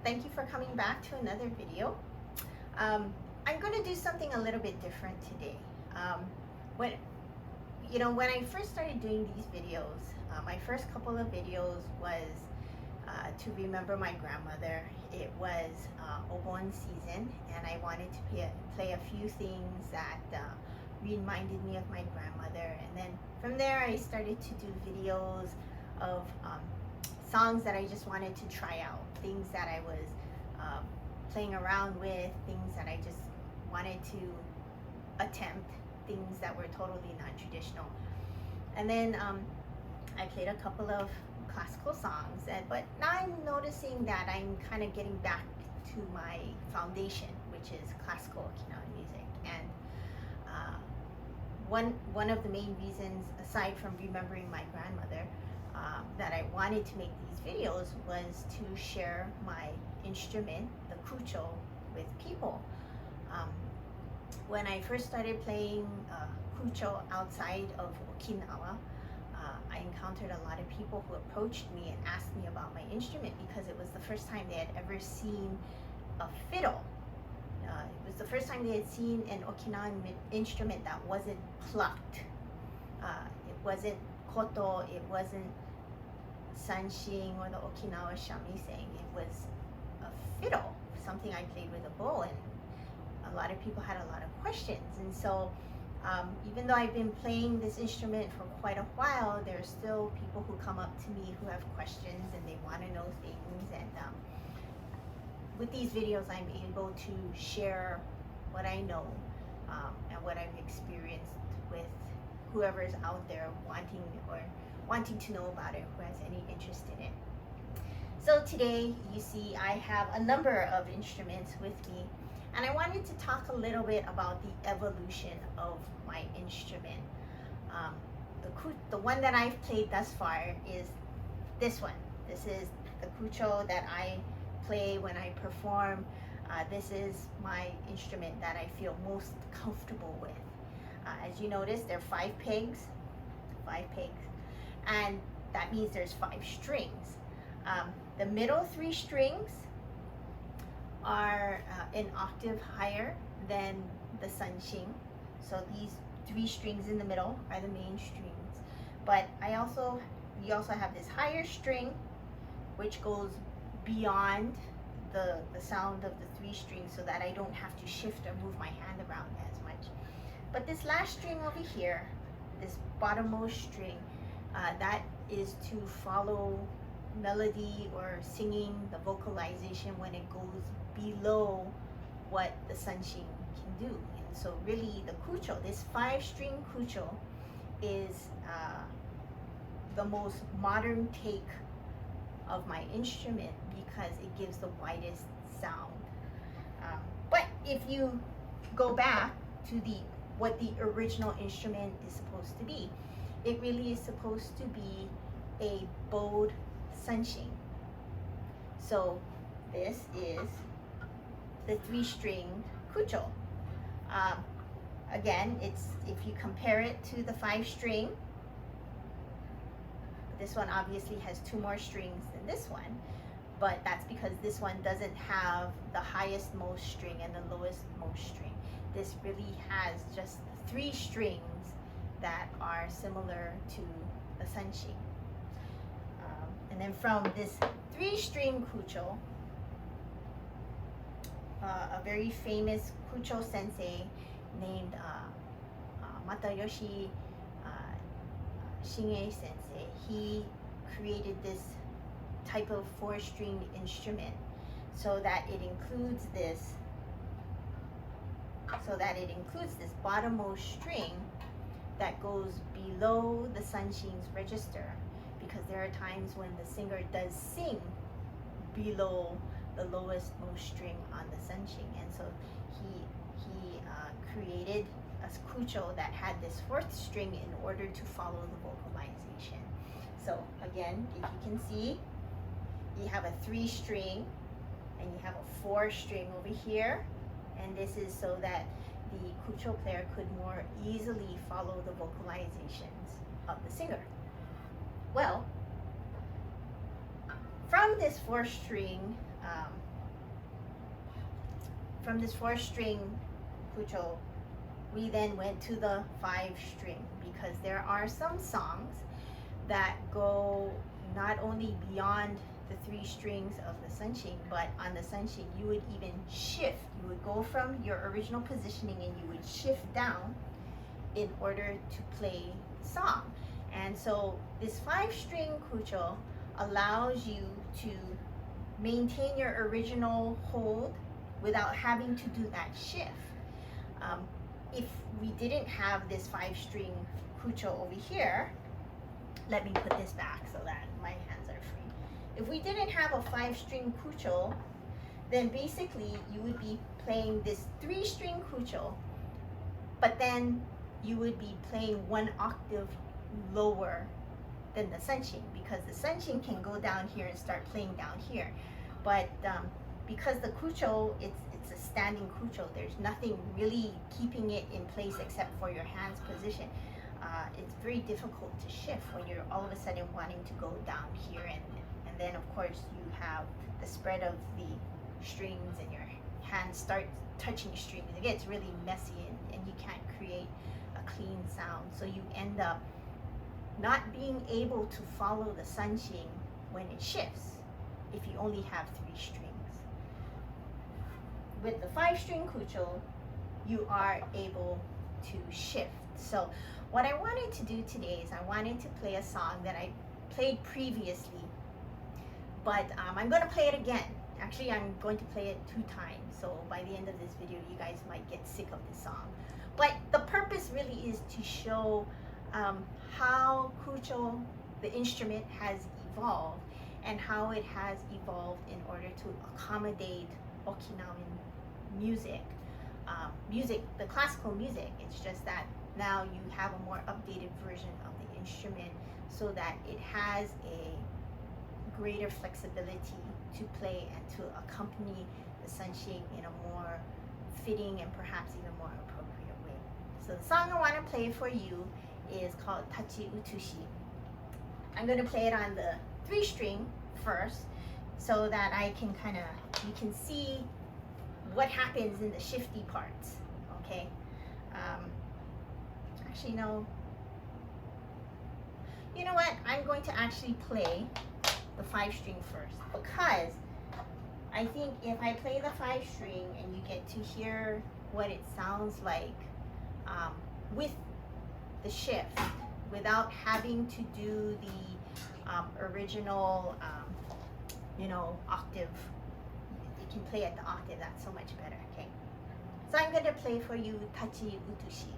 thank you for coming back to another video. I'm going to do something a little bit different today. When I first started doing these videos, my first couple of videos was to remember my grandmother. It was Obon season, and I wanted to play a few things that reminded me of my grandmother. And then from there, I started to do videos of songs that I just wanted to try out, things that I was playing around with, things that I just wanted to attempt, things that were totally non-traditional. And then I played a couple of classical songs, but now I'm noticing that I'm kind of getting back to my foundation, which is classical Okinawan music. And one of the main reasons, aside from remembering my grandmother, that I wanted to make these videos was to share my instrument, the Kucho, with people. When I first started playing Kucho outside of Okinawa, I encountered a lot of people who approached me and asked me about my instrument because it was the first time they had ever seen a fiddle. It was the first time they had seen an Okinawan instrument that wasn't plucked. It wasn't koto, it wasn't Sanshin or the Okinawa shamisen. It was a fiddle, something I played with a bow, and a lot of people had a lot of questions. And so even though I've been playing this instrument for quite a while, there are still people who come up to me who have questions and they want to know things. And with these videos, I'm able to share what I know and what I've experienced with whoever's out there wanting to know about it, who has any interest in it. So today, you see, I have a number of instruments with me, and I wanted to talk a little bit about the evolution of my instrument. The one that I've played thus far is this one. This is the Kucho that I play when I perform. This is my instrument that I feel most comfortable with. As you notice, there are 5 pegs, and that means there's 5 strings. The middle 3 strings are an octave higher than the Sanshin. So these 3 strings in the middle are the main strings. But we also have this higher string, which goes beyond the sound of the 3 strings, so that I don't have to shift or move my hand around as much. But this last string over here, this bottommost string, that is to follow melody or singing, the vocalization, when it goes below what the Sanshin can do. And so really the Kucho, this 5-string Kucho, is the most modern take of my instrument because it gives the widest sound. But if you go back to what the original instrument is supposed to be, it really is supposed to be a bowed Sanshin. So this is the 3-string Kucho. Again, if you compare it to the 5-string, this one obviously has 2 more strings than this one, but that's because this one doesn't have the highest most string and the lowest most string. This really has just 3 strings that are similar to the Sanshin. And then from this 3-string Kucho, a very famous Kucho sensei named Watarizo sensei, he created this type of 4-string instrument so that it includes this bottommost string that goes below the Sanshin's register, because there are times when the singer does sing below the lowest most string on the Sanshin. And so he created a Kucho that had this 4th string in order to follow the vocalization. So again, if you can see, you have a 3-string and you have a 4-string over here, and this is so that the Kucho player could more easily follow the vocalizations of the singer. Well, from this 4-string from this 4-string Kucho, we then went to the 5-string, because there are some songs that go not only beyond the 3 strings of the Sanshin, but on the Sanshin you would even shift. You would go from your original positioning and you would shift down in order to play the song. And so this 5-string Kucho allows you to maintain your original hold without having to do that shift. If we didn't have this 5-string Kucho over here, let me put this back so that my hands are free. If we didn't have a 5-string Kucho, then basically you would be playing this 3-string Kucho, but then you would be playing 1 octave lower than the Sanshin, because the Sanshin can go down here and start playing down here. But because the Kucho, it's a standing Kucho, there's nothing really keeping it in place except for your hand's position. It's very difficult to shift when you're all of a sudden wanting to go down here, and then of course you have the spread of the strings and your hands start touching strings. It gets really messy, and you can't create a clean sound. So you end up not being able to follow the Sanshin when it shifts if you only have 3 strings. With the 5-string Kucho, you are able to shift. So what I wanted to do today is I wanted to play a song that I played previously, but I'm going to play it again. Actually, I'm going to play it 2 times, so by the end of this video you guys might get sick of this song. But the purpose really is to show how Kucho, the instrument, has evolved, and how it has evolved in order to accommodate Okinawan music. The classical music. It's just that now you have a more updated version of the instrument so that it has a greater flexibility to play and to accompany the Sanshin in a more fitting and perhaps even more appropriate way. So the song I want to play for you is called Tachiutushi. I'm going to play it on the 3-string first so that I can you can see what happens in the shifty parts, okay? Actually, no. You know what? I'm going to actually play the 5-string first, because I think if I play the 5-string and you get to hear what it sounds like with the shift, without having to do the original, octave. You can play at the octave. That's so much better. Okay. So I'm going to play for you Tachiutushi.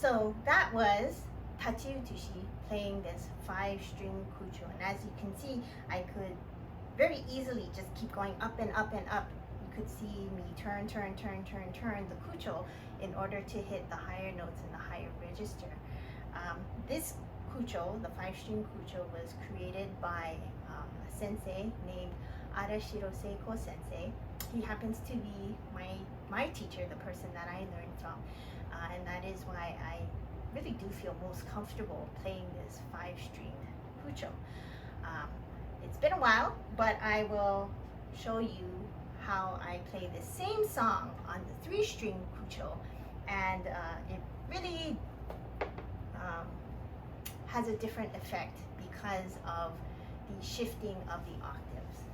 So that was Tachiutushi, playing this 5-string Kucho. And as you can see, I could very easily just keep going up and up and up. You could see me turn the Kucho in order to hit the higher notes in the higher register. This Kucho, the 5-string Kucho, was created by a sensei named Arashiro Seiko sensei. He happens to be my teacher, the person that I learned from, and that is why I really do feel most comfortable playing this 5-string Kucho. It's been a while, but I will show you how I play the same song on the 3-string Kucho, and it really has a different effect because of the shifting of the octaves.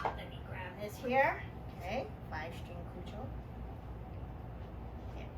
Let me grab this here. Okay, 5-string Kucho. Okay.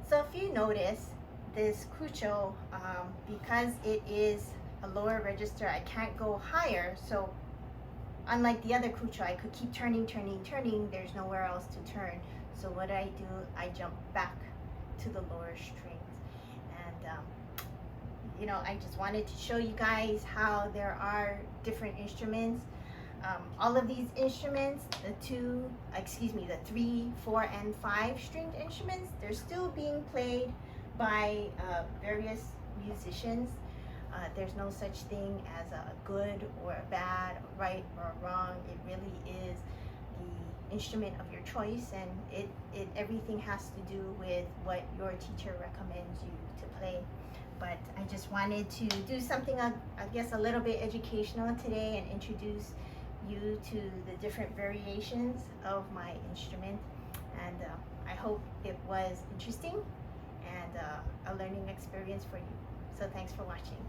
So if you notice, this Kucho, because it is a lower register, I can't go higher. So unlike the other Kucho, I could keep turning. There's nowhere else to turn. So what I do, I jump back to the lower strings. And you know, I just wanted to show you guys how there are different instruments. All of these instruments, the 3, 4, and 5 stringed instruments, they're still being played by various musicians. There's no such thing as a good or a bad, a right or a wrong. It really is the instrument of your choice, and everything has to do with what your teacher recommends you to play. But I just wanted to do something, I guess, a little bit educational today and introduce you to the different variations of my instrument. And I hope it was interesting and a learning experience for you. So thanks for watching.